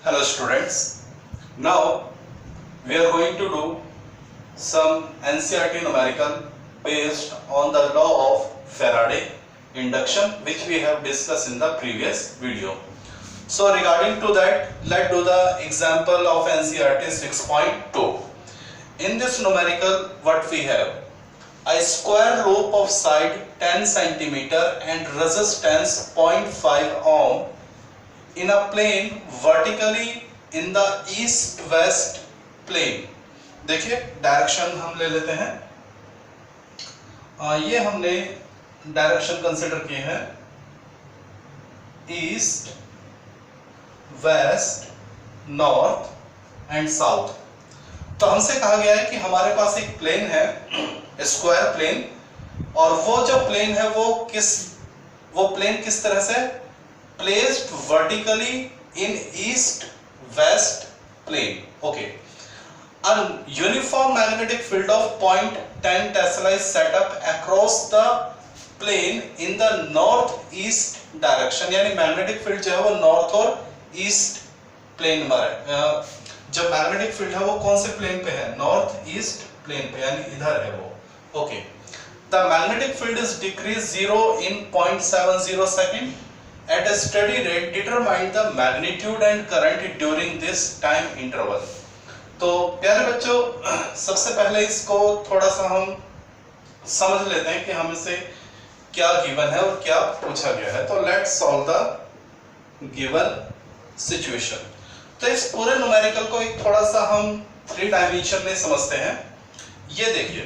Hello students, now we are going to do some NCERT numerical based on the law of Faraday induction which we have discussed in the previous video. So regarding to that, let's do the example of NCERT 6.2. In this numerical what we have? A square loop of side 10 cm and resistance 0.5 ohm in a plane vertically in the east west plane. देखिए direction हम ले लेते हैं, ये हमने direction consider किए हैं east west north and south. तो हमसे कहा गया है कि हमारे पास एक प्लेन है स्क्वायर प्लेन, और वो जो प्लेन है वो प्लेन किस तरह से placed vertically in east west plane. Okay, a uniform magnetic field of 0.10 Tesla is set up across the plane in the northeast direction. यानी मैग्नेटिक फील्ड जो है वो नॉर्थ और ईस्ट प्लेन में है। जो मैग्नेटिक फील्ड है वो कौन से प्लेन पे है? नॉर्थ ईस्ट प्लेन पे, यानी इधर है वो। Okay, the magnetic field is decrease 0 in 0.70 second at a steady rate. Determine the magnitude and current during this time interval. तो प्यारे बच्चों, सबसे पहले इसको थोड़ा सा हम समझ लेते हैं कि हमसे क्या गिवन है और क्या पूछा गया है। तो let's solve the given situation. तो इस पूरे न्यूमेरिकल को एक थोड़ा सा हम 3 डायमेंशन में समझते हैं। ये देखिए,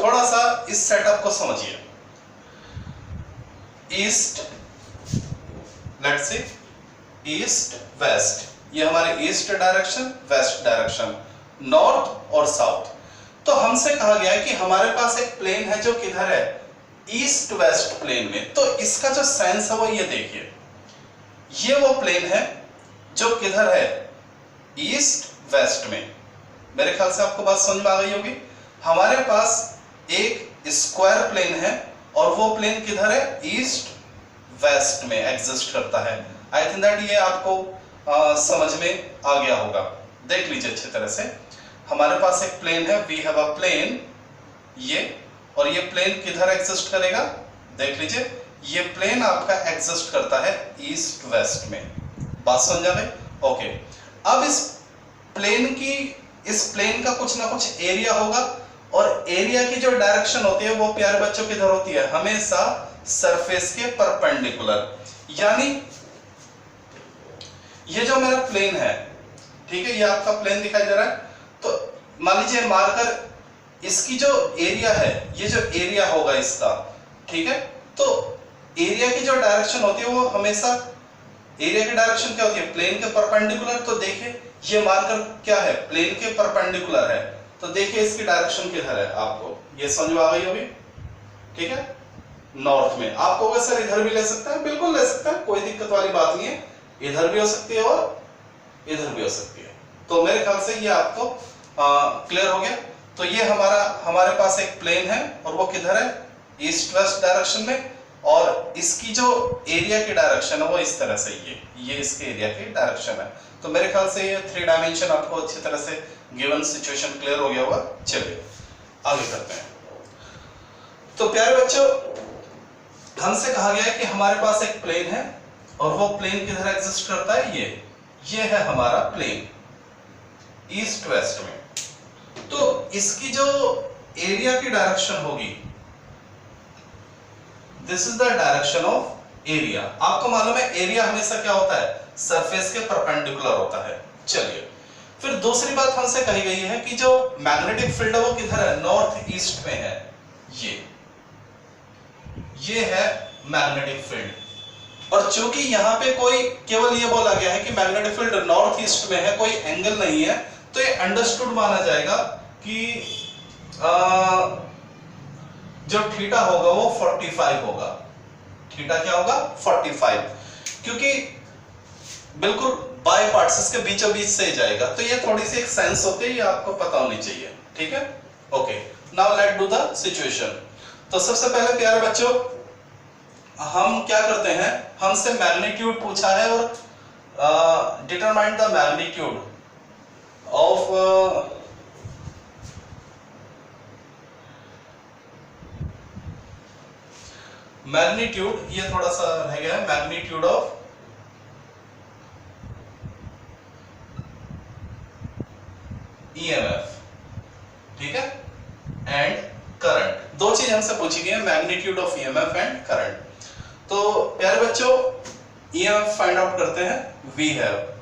थोड़ा सा इस सेटअप को समझिए। East, let's say east west, ये हमारे east direction west direction, north और साउथ। तो हमसे कहा गया है कि हमारे पास एक प्लेन है जो किधर है? ईस्ट वेस्ट प्लेन में। तो इसका जो सेंस है वो ये देखिए, ये वो प्लेन है जो किधर है? ईस्ट वेस्ट में। मेरे ख्याल से आपको बात समझ में आ गई होगी। हमारे पास एक स्क्वायर प्लेन है और वो प्लेन किधर है? ईस्ट वेस्ट में एग्जिस्ट करता है। आई थिंक दैट ये आपको समझ में आ गया होगा। देख लीजिए अच्छी तरह से, हमारे पास एक प्लेन है, वी हैव अ प्लेन ये, और ये प्लेन किधर एग्जिस्ट करेगा? देख लीजिए, ये प्लेन आपका एग्जिस्ट करता है ईस्ट वेस्ट में। बात समझ आ गई? ओके, अब इस प्लेन का कुछ ना कुछ एरिया होगा, और एरिया की जो डायरेक्शन होती है वो प्यारे बच्चों किधर होती है? हमेशा सरफेस के परपेंडिकुलर। यानी ये जो मेरा प्लेन है, ठीक है, ये आपका प्लेन दिखाई दे रहा है। तो मान लीजिए मार्कर, इसकी जो एरिया है, ये जो एरिया होगा इसका, ठीक है, तो एरिया की जो डायरेक्शन होती है वो हमेशा, एरिया की डायरेक्शन क्या होती है? प्लेन के परपेंडिकुलर। तो देखिए ये मार्कर क्या है? प्लेन के परपेंडिकुलर है। तो देखिए इसकी डायरेक्शन किधर है? आपको ये समझ में आ गई होगी, ठीक है, नॉर्थ में। आप कहोगे सर इधर भी ले सकते हैं, बिल्कुल ले सकते हैं, कोई दिक्कत वाली बात नहीं है। इधर भी हो सकती है और इधर भी हो सकती है। तो मेरे ख्याल से ये आपको क्लियर हो गया। तो ये हमारे पास एक प्लेन है और वो किधर है? ईस्ट वेस्ट डायरेक्शन में, और इसकी जो एरिया की डायरेक्शन है वो इस तरह से, ये इसके एरिया की डायरेक्शन है। तो मेरे ख्याल से ये 3 डायमेंशन आपको अच्छी तरह से गिवन सिचुएशन क्लियर हो गया होगा। चलिए आगे करते हैं। तो प्यारे बच्चों, हमसे कहा गया है कि हमारे पास एक प्लेन है और वो प्लेन किधर एग्जिस्ट करता है? ये है हमारा प्लेन ईस्ट वेस्ट में। तो इसकी जो एरिया की डायरेक्शन होगी, this is the direction of area. आपको मालूम है एरिया हमेशा क्या होता है? सरफेस के परपेंडिकुलर होता है। चलिए, फिर दूसरी बात हमसे कही गई है कि जो मैग्नेटिक फील्ड है वो किधर है? नॉर्थ ईस्ट में है। ये है मैग्नेटिक फील्ड, और चूंकि यहाँ पे कोई केवल ये बोला गया है कि मैग्नेटिक फील्ड नॉर्थ ईस्ट में है, कोई एंगल नहीं है, तो ये अंडरस्टूड माना जाएगा कि जो थीटा होगा वो 45 होगा। थीटा क्या होगा? 45, क्योंकि बिल्कुल बाय पार्ट्स इसके बीचों बीच से जाएगा। तो ये थोड़ी सी एक सेंस होती है, ये आपको पता होनी चाहिए, ठीक है। Okay, now let's do the situation. तो सबसे पहले प्यारे बच्चों, हम क्या करते हैं, हमसे मैग्नीट्यूड पूछा है और determine the magnitude of magnitude, ये थोड़ा सा रह गया है, मैग्नीट्यूड ऑफ ईएमएफ, ठीक है, एंड करंट। दो चीज हमसे पूछी गई है, magnitude of EMF and current. तो प्यारे बच्चों ईएमएफ फाइंड आउट करते हैं। वी हैव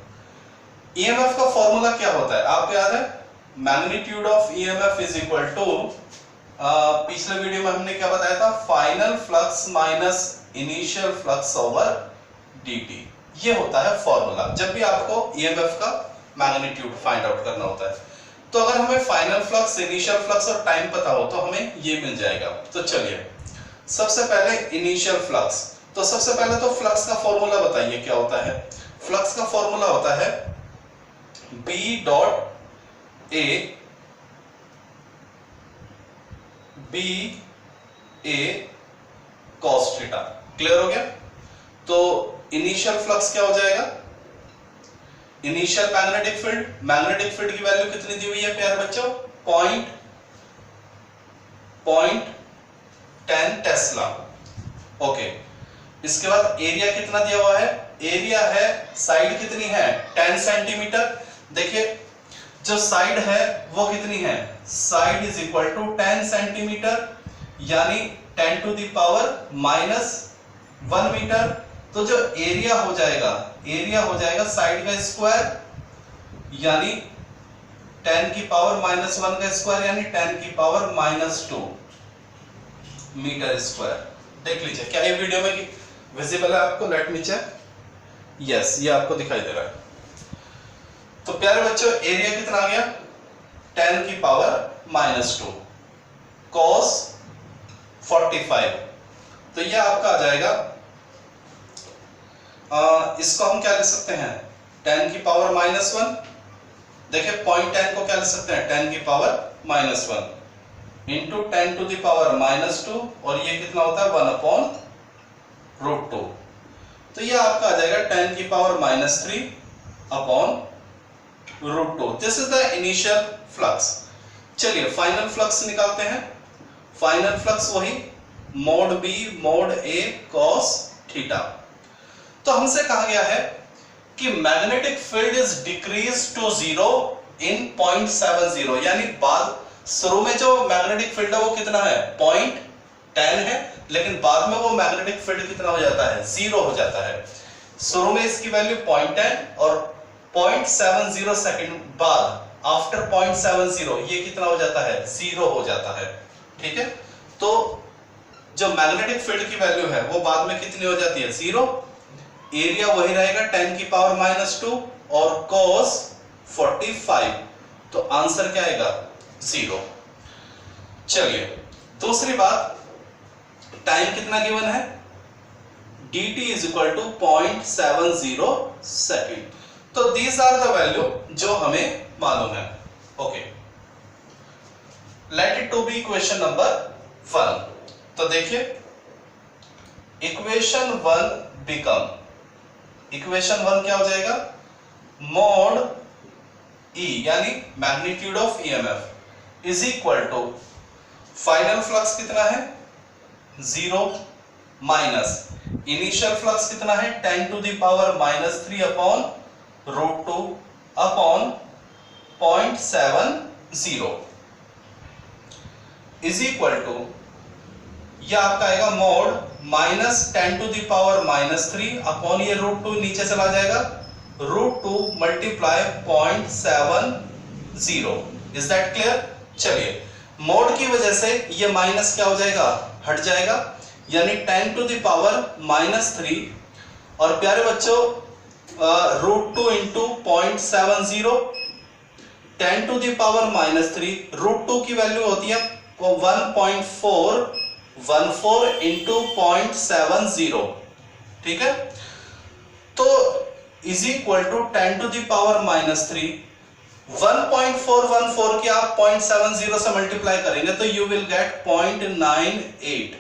ईएमएफ का फॉर्मूला क्या होता है आपको याद है? Magnitude of EMF is equal to, पिछले वीडियो में हमने क्या बताया था, final flux minus initial flux over dt. ये होता है फॉर्मूला जब भी आपको ईएमएफ का मैग्नीट्यूड फाइंड आउट करना होता है। तो अगर हमें फाइनल फ्लक्स, इनिशियल फ्लक्स और टाइम पता हो तो हमें ये मिल जाएगा। तो चलिए सबसे पहले इनिशियल फ्लक्स। तो सबसे पहले तो फ्लक्स का फॉर्मूला बताइए क्या होता है। फ्लक्स का फॉर्मूला होता है B dot A B A cos theta. Clear हो गया? तो इनिशियल फ्लक्स क्या हो जाएगा? Initial magnetic field, magnetic field की वैल्यू कितनी दी हुई है प्यारे बच्चों? 0.10 टेस्ला। ओके, इसके बाद एरिया कितना दिया हुआ है? एरिया है, साइड कितनी है? 10 सेंटीमीटर। देखिए जो साइड है वो कितनी है? Side is equal to 10 centimetre, यानी 10 टू द पावर -1 मीटर। तो जो एरिया हो जाएगा, एरिया हो जाएगा साइड का स्क्वायर, यानी 10 की पावर -1 का स्क्वायर, यानी 10 की पावर -2 मीटर स्क्वायर। देख लीजिए क्या ये वीडियो में विजिबल है आपको? Let me check. यस, ये आपको दिखाई दे रहा है। तो प्यारे बच्चों एरिया कितना आ गया? 10 की पावर -2 cos 45। तो ये आपका आ जाएगा, इसको हम क्या ले सकते हैं? 10 की पावर -1। देखिए 0.10 को क्या ले सकते हैं? 10 की power -1 into 10 to the power -2, और ये कितना होता है? 1/√2। तो ये आपका आ जाएगा 10 की power -3/√2। This is the initial flux. चलिए फाइनल फ्लक्स निकालते हैं। फाइनल फ्लक्स वही mod B mod A cos theta. तो हमसे कहा गया है कि magnetic field is decrease to 0 in 0.70, यानी बाद शुरू में जो मैग्नेटिक फील्ड है वो कितना है? 0.10 है, लेकिन बाद में वो मैग्नेटिक फील्ड कितना हो जाता है? 0 हो जाता है। शुरू में इसकी वैल्यू 0.10 और 0.70 सेकंड बाद, आफ्टर 0.70 ये कितना हो जाता है? 0 हो जाता है। ठीक है, तो जो मैग्नेटिक फील्ड की वैल्यू है वो बाद में कितनी हो जाती है? 0। एरिया वही रहेगा 10 की पावर -2 और cos 45। तो आंसर क्या आएगा? 0। चलिए दूसरी बात, टाइम कितना गिवन है? dt is equal to 0.70 second. तो दीज आर द वैल्यू जो हमें मालूम है। Okay, let it to be equation number 1। तो देखिए इक्वेशन 1 बिकम, इक्वेशन 1 क्या हो जाएगा? मोड E यानी magnitude of EMF is equal to, final flux कितना है? 0 माइनस इनिशियल फ्लक्स कितना है? 10 to the power -3/√2 upon 0.70 is equal to, यह आपका आएगा mod -10 to the power -3 upon ये √2 नीचे चला जाएगा, √2 मल्टीप्लाई 0.70। Is that clear? चलिए मोड की वजह से ये माइनस क्या हो जाएगा? हट जाएगा, यानी 10 टू द पावर -3, और प्यारे बच्चों √2 इंटू 0.70, 10 टू द पावर -3, √2 की वैल्यू होती है 1.414 इंटू 0.70। ठीक है, तो is equal to 10 to the power -3, 1.414 की आप 0.70 से मल्टीप्लाई करेंगे तो यू विल गेट 0.98।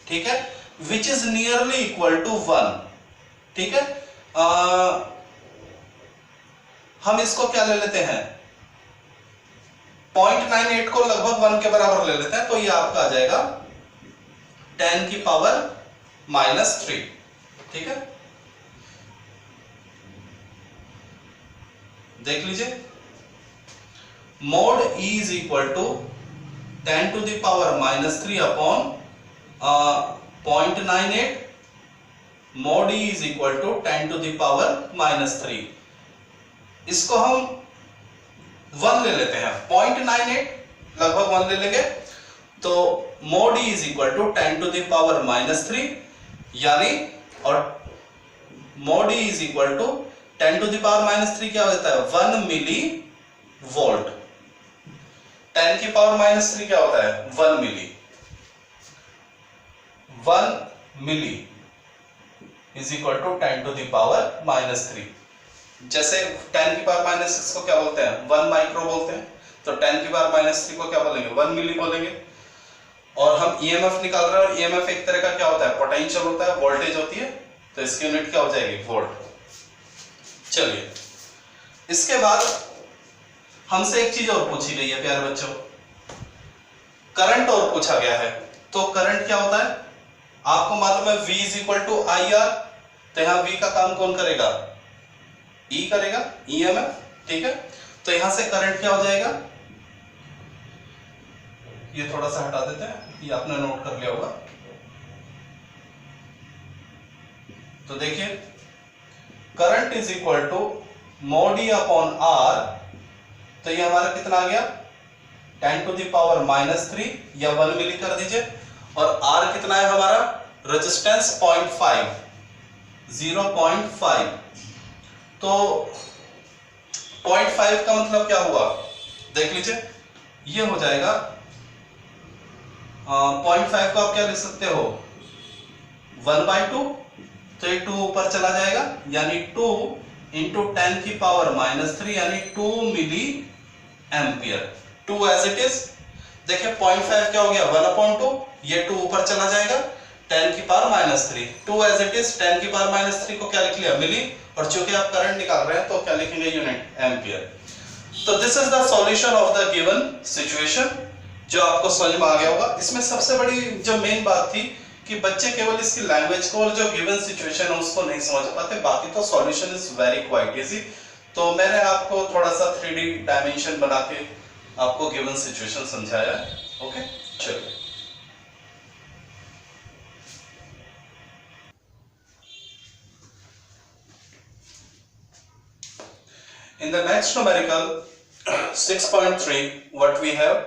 ठीक है, which is nearly equal to 1। ठीक है, हम इसको क्या ले लेते हैं, 0.98 को लगभग 1 के बराबर ले लेते हैं, तो ये आपका आ जाएगा 10 की पावर -3। ठीक है, देख लीजिए, mod E is equal to 10 to the power -3 upon 0.98, mod E is equal to 10 to the power -3। इसको हम 1 ले लेते हैं, 0.98 लगभग 1 ले लेंगे, तो mod E is equal to 10 to the power -3, यानी, और mod E is equal to 10 to the power -3 क्या होता है, 1 मिली वोल्ट। 10 की पावर -3 क्या होता है, 1 milli. 1 milli is equal to 10 to the power -3। जैसे 10 की पावर -6 को क्या बोलते हैं, 1 माइक्रो बोलते हैं, तो 10 की पावर -3 को क्या बोलेंगे, 1 मिली बोलेंगे। और हम ईएमएफ निकाल रहे हैं, और ईएमएफ एक तरह का क्या होता है, पोटेंशियल होता है, वोल्टेज होती है, तो इसकी यूनिट क्या हो जाएगी, वोल्ट। चलिए, इसके बाद हमसे एक चीज और पूछी गई है प्यारे बच्चों, करंट और पूछा गया है। तो करंट क्या होता है, आपको मालूम है V is equal to IR, तो यहां V का काम कौन करेगा, E करेगा, EMF। ठीक है, तो यहां से करंट क्या हो जाएगा, ये थोड़ा सा हटा देते हैं, ये आपने नोट कर लिया होगा। तो देखिए, current is equal to mod E upon R, तो ये हमारा कितना आ गया, 10 टू द पावर -3 या 1 मिली कर दीजिए, और R कितना है हमारा, रेजिस्टेंस 0.5, 0.5। तो 0.5 का मतलब क्या हुआ, देख लीजिए, ये हो जाएगा 0.5 को आप क्या लिख सकते हो, 1/2, तो ये 2 ऊपर चला जाएगा, यानी 2 इंटू 10 की पावर -3, यानी 2 milliampere. 2 as it is, देखिए 0.5 क्या हो गया, 1/2, ये 2 ऊपर चला जाएगा, 10 की पावर -3, 2 एज इट इज, 10 की पावर -3 को क्या लिख लिया, मिली, और चूंकि आप करंट निकाल रहे हैं तो क्या लिखेंगे, यूनिट, एम्पियर। तो this is the solution of the given situation, जो आपको समझ में आ गया होगा। इसमें सबसे बड़ी जो मेन बात थी कि बच्चे केवल इसकी लैंग्वेज को और जो गिवन सिचुएशन है उसको नहीं समझ पाते, बाकी तो solution is very quite easy. तो मैंने आपको थोड़ा सा 3D डायमेंशन बना के आपको गिवन सिचुएशन समझाया है। ओके, चलिए। In the next numerical 6.3, what we have,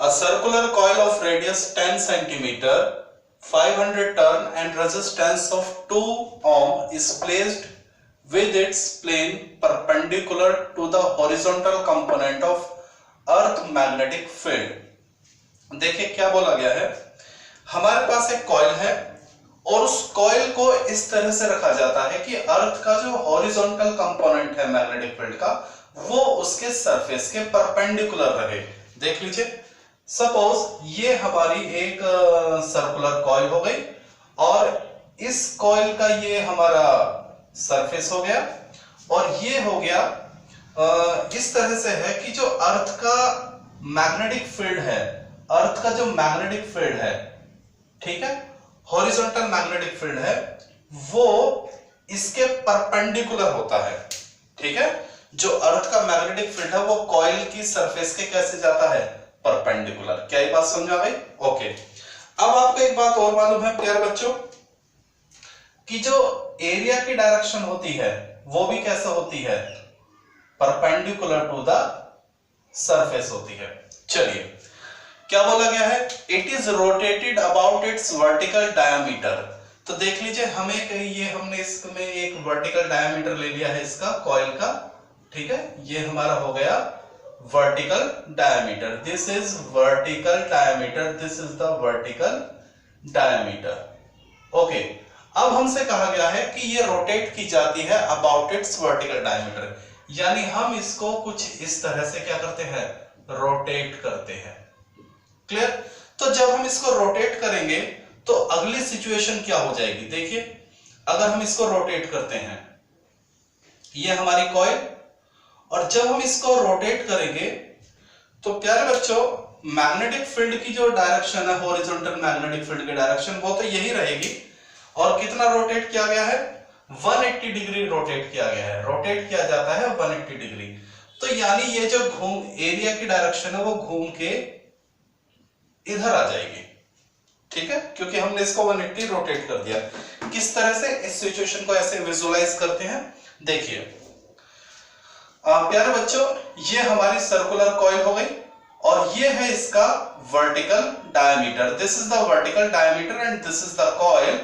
a circular coil of radius 10 centimeter, 500 turn and resistance of 2 ohm is placed with its plane perpendicular to the horizontal component of earth magnetic field। देखिए क्या बोला गया है, हमारे पास एक coil है और उस कॉइल को इस तरह से रखा जाता है कि अर्थ का जो हॉरिजॉन्टल कंपोनेंट है मैग्नेटिक फील्ड का, वो उसके सरफेस के परपेंडिकुलर रहे। देख लीजिए, सपोज ये हमारी एक सर्कुलर कॉइल हो गई, और इस कॉइल का ये हमारा सरफेस हो गया, और ये हो गया इस तरह से है कि जो अर्थ का मैग्नेटिक फील्ड है, अर्थ का जो मैग्नेटिक फील्ड है, ठीक है, हॉरिजॉन्टल मैग्नेटिक फील्ड है, वो इसके परपेंडिकुलर होता है। ठीक है, जो अर्थ का मैग्नेटिक फील्ड है वो कॉइल की सरफेस के कैसे जाता है, परपेंडिकुलर। क्या ये बात समझ आ गई? ओके। अब आपको एक बात और मालूम है प्यारे बच्चों, कि जो एरिया की डायरेक्शन होती है वो भी कैसे होती है, परपेंडिकुलर टू द सरफेस होती है। चलिए, क्या बोला गया है, it is rotated about it's vertical diameter. तो देख लीजिए, हमने इसमें एक वर्टिकल डायमीटर ले लिया है इसका कॉइल का, ठीक है, ये हमारा हो गया vertical diameter. This is vertical diameter, this is the vertical diameter. Okay, अब हमसे कहा गया है कि ये रोटेट की जाती है अबाउट इट्स वर्टिकल डायमीटर, यानी हम इसको कुछ इस तरह से क्या करते हैं, रोटेट करते हैं। क्लियर? तो जब हम इसको रोटेट करेंगे तो अगली सिचुएशन क्या हो जाएगी, देखिए, अगर हम इसको रोटेट करते हैं, ये हमारी कॉइल, और जब हम इसको रोटेट करेंगे तो प्यारे बच्चों मैग्नेटिक फील्ड की जो डायरेक्शन है, हॉरिजॉन्टल मैग्नेटिक फील्ड की डायरेक्शन, वो तो यही रहेगी। और कितना रोटेट किया गया है, 180 डिग्री रोटेट किया गया है, रोटेट किया जाता है 180 डिग्री। तो यानी ये जो घूम एरिया की डायरेक्शन है वो घूम के इधर आ जाएगी, ठीक है, क्योंकि हमने इसको 180 रोटेट कर दिया। किस तरह से इस सिचुएशन को ऐसे विजुअलाइज करते हैं, देखिए प्यारे बच्चों, ये हमारी सर्कुलर कॉइल हो गई और ये है इसका vertical diameter. This is the vertical diameter and this is the coil,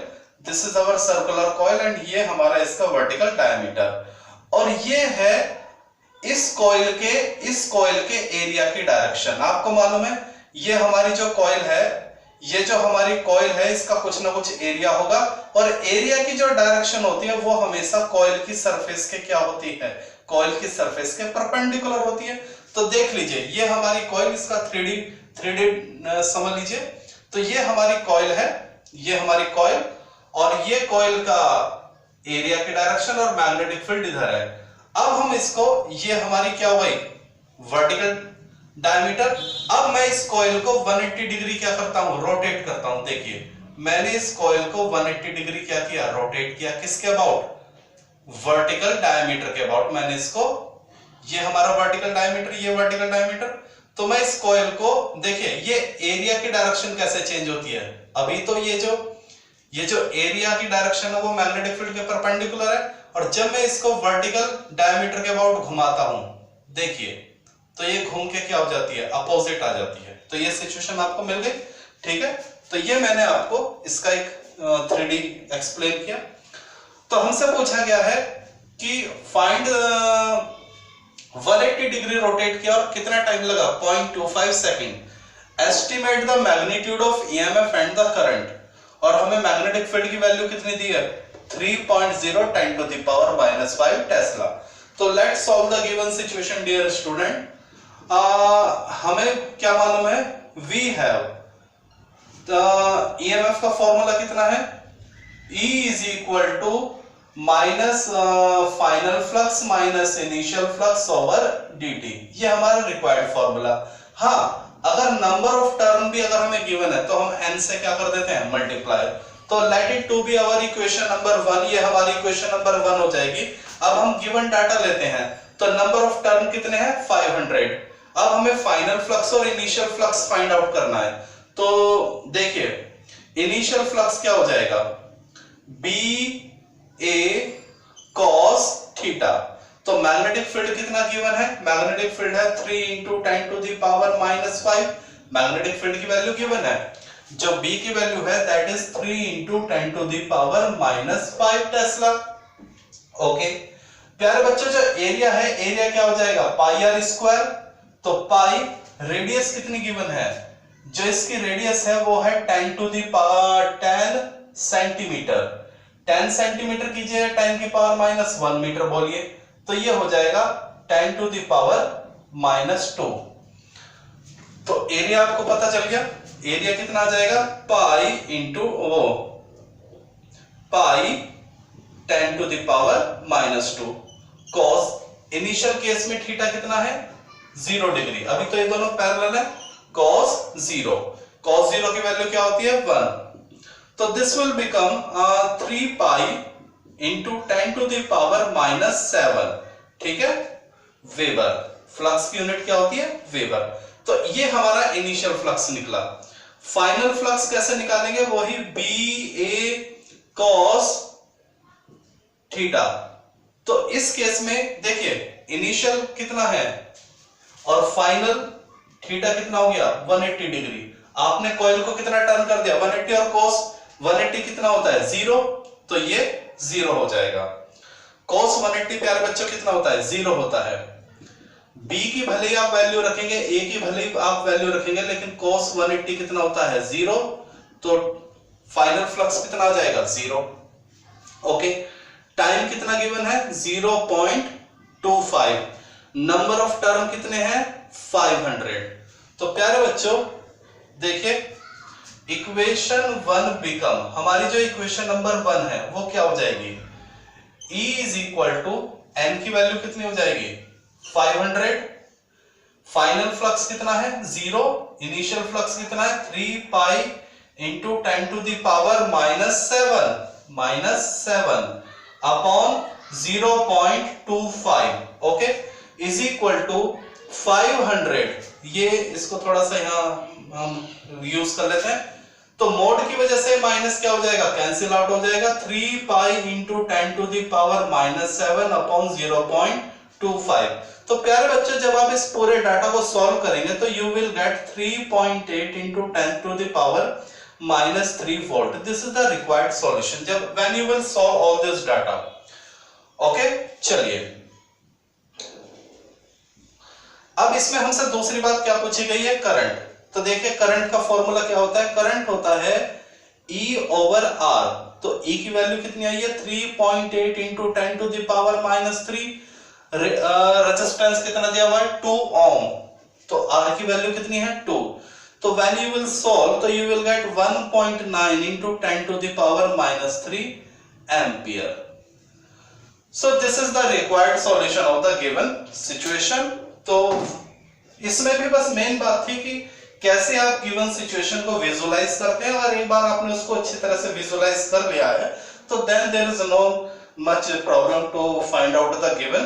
this is our circular coil and ये हमारा इसका वर्टिकल डायमीटर। और ये है इस कॉइल के एरिया की डायरेक्शन। आपको मालूम है ये हमारी जो कॉइल है, ये जो हमारी कॉइल है, इसका कुछ ना कुछ एरिया होगा और एरिया की जो डायरेक्शन होती है वो हमेशा कॉइल की सरफेस के क्या होती है, कॉइल की सरफेस के परपेंडिकुलर होती है। तो देख लीजिए ये हमारी कॉइल, इसका 3D समझ लीजिए। तो ये हमारी कॉइल है, ये हमारी कॉइल और ये कॉइल का एरिया की डायरेक्शन और मैग्नेटिक फील्ड इधर है। अब हम इसको, ये हमारी क्या हो गई वर्टिकल डायमीटर। अब मैं इस कॉइल को 180 डिग्री क्या करता हूं, रोटेट करता हूं। देखिए मैंने इस कॉइल को 180 डिग्री क्या किया, रोटेट किया, किसके अबाउट, वर्टिकल डायमीटर के अबाउट। मैंने इसको, ये हमारा वर्टिकल डायमीटर, ये वर्टिकल डायमीटर। तो मैं इस कॉइल को, देखिए ये एरिया की डायरेक्शन कैसे चेंज होती है, अभी तो ये जो एरिया की डायरेक्शन है वो मैग्नेटिक फील्ड के परपेंडिकुलर है और जब मैं इसको वर्टिकल डायमीटर के अबाउट घुमाता हूं, देखिए तो ये घूम के क्या हो जाती है, अपोजिट आ जाती है। तो ये सिचुएशन आपको मिल गई, ठीक है। तो ये मैंने आपको इसका एक 3D एक्सप्लेन किया। तो हमसे पूछा गया है कि फाइंड 180 डिग्री रोटेट किया और कितना टाइम लगा, 0.25 second. Estimate the magnitude of EMF and the current. और हमें मैग्नेटिक फील्ड की वैल्यू कितनी दी है, 3.0 10⁻⁵ टेस्ला। तो let's solve the given situation dear student. हमें क्या मालूम है, वी हैव ईएमएफ का फॉर्मूला कितना है, E is equal to minus final flux minus initial flux over dt। ये हमारा रिक्वायर्ड फॉर्मूला। हाँ, अगर नंबर ऑफ टर्न भी अगर हमें गिवन है तो हम n से क्या कर देते हैं, मल्टीप्लाई। तो let it to be our equation number 1, ये हमारी इक्वेशन नंबर 1 हो जाएगी। अब हम गिवन डाटा लेते हैं तो नंबर ऑफ टर्न कितने हैं, 500। अब हमें फाइनल फ्लक्स और इनिशियल फ्लक्स फाइंड आउट करना है। तो देखिए इनिशियल फ्लक्स क्या हो जाएगा, BA cos थीटा। तो मैग्नेटिक फील्ड कितना गिवन है, मैग्नेटिक फील्ड है 3 × 10⁻⁵ मैग्नेटिक फील्ड की वैल्यू गिवन है। जो B की वैल्यू है दैट इज 3 × 10⁻⁵ टेस्ला। ओके प्यारे बच्चों, जो एरिया है, एरिया क्या हो जाएगा, πr²। तो पाई, रेडियस कितनी गिवन है, जो इसकी रेडियस है वो है 10 सेंटीमीटर। 10 सेंटीमीटर कीजिए 10⁻⁻1 मीटर बोलिए, तो ये हो जाएगा 10⁻⁻²। तो एरिया आपको पता चल गया, एरिया कितना आ जाएगा, पाई इंटू वो पाई 10⁻⁻²। कॉस, इनिशियल केस में थीटा कितना है, 0 डिग्री। अभी तो ये दोनों पैरेलल है, cos 0 की वैल्यू क्या होती है, 1। तो this will become 3 pi into 10⁻⁻7, ठीक है, वेबर। फ्लक्स की यूनिट क्या होती है, वेबर। तो ये हमारा इनिशियल फ्लक्स निकला। फाइनल फ्लक्स कैसे निकालेंगे, वही BA cos थीटा। तो इस केस में देखिए इनिशियल कितना है और फाइनल थीटा कितना हो गया, 180 डिग्री। आपने कॉइल को कितना टर्न कर दिया, 180, और cos 180 कितना होता है, 0। तो ये 0 हो जाएगा। cos 180 प्यारे बच्चों कितना होता है, 0 होता है। B की भले ही आप वैल्यू रखेंगे, A की भले ही आप वैल्यू रखेंगे, लेकिन cos 180 कितना होता है, 0। तो फाइनल फ्लक्स कितना आ जाएगा, 0। ओके, टाइम कितना गिवन है, 0.25। नंबर ऑफ टर्म कितने हैं, 500। तो प्यारे बच्चों देखिए इक्वेशन 1 बिकम, हमारी जो इक्वेशन नंबर 1 है वो क्या हो जाएगी, E is equal to n की वैल्यू कितनी हो जाएगी, 500, फाइनल फ्लक्स कितना है 0, इनिशियल फ्लक्स कितना है 3 pi into 10 to the power -7 upon 0.25, okay, is equal to 500। ये इसको थोड़ा सा यहाँ हम यूज कर लेते हैं, तो मोड की वजह से माइनस क्या हो जाएगा, कैंसिल आउट हो जाएगा, 3 pi into 10 to the power -7 upon 0.25। तो प्यारे बच्चों, जब आप इस पूरे डाटा को सॉल्व करेंगे तो you will get 3.8 into 10 to the power -3 volt. This is the required solution जब when you will solve all this data. Okay, चलिए अब इसमें हमसे दूसरी बात क्या पूछी गई है, करंट। तो देखिए करंट का फॉर्मूला क्या होता है, करंट होता है E ओवर R। तो E की वैल्यू कितनी आई है 3.8 into 10 to the power -3, resistance कितना दिया हुआ है 2 ओम, तो R की वैल्यू कितनी है 2। तो व्हेन यू विल सॉल्व तो you will get 1.9 into 10 to the power -3 ampere. So this is the required solution of the given situation। तो इसमें भी बस मेन बात थी कि कैसे आप गिवन सिचुएशन को विजुलाइज करते हैं। अगर एक बार आपने उसको अच्छी तरह से विजुलाइज कर लिया है तो then there is no much problem to find out the given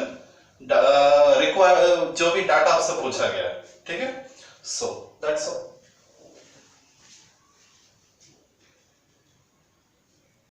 require जो भी डाटा आपसे पूछा गया है। ठीक है, सो दैट्स ऑल।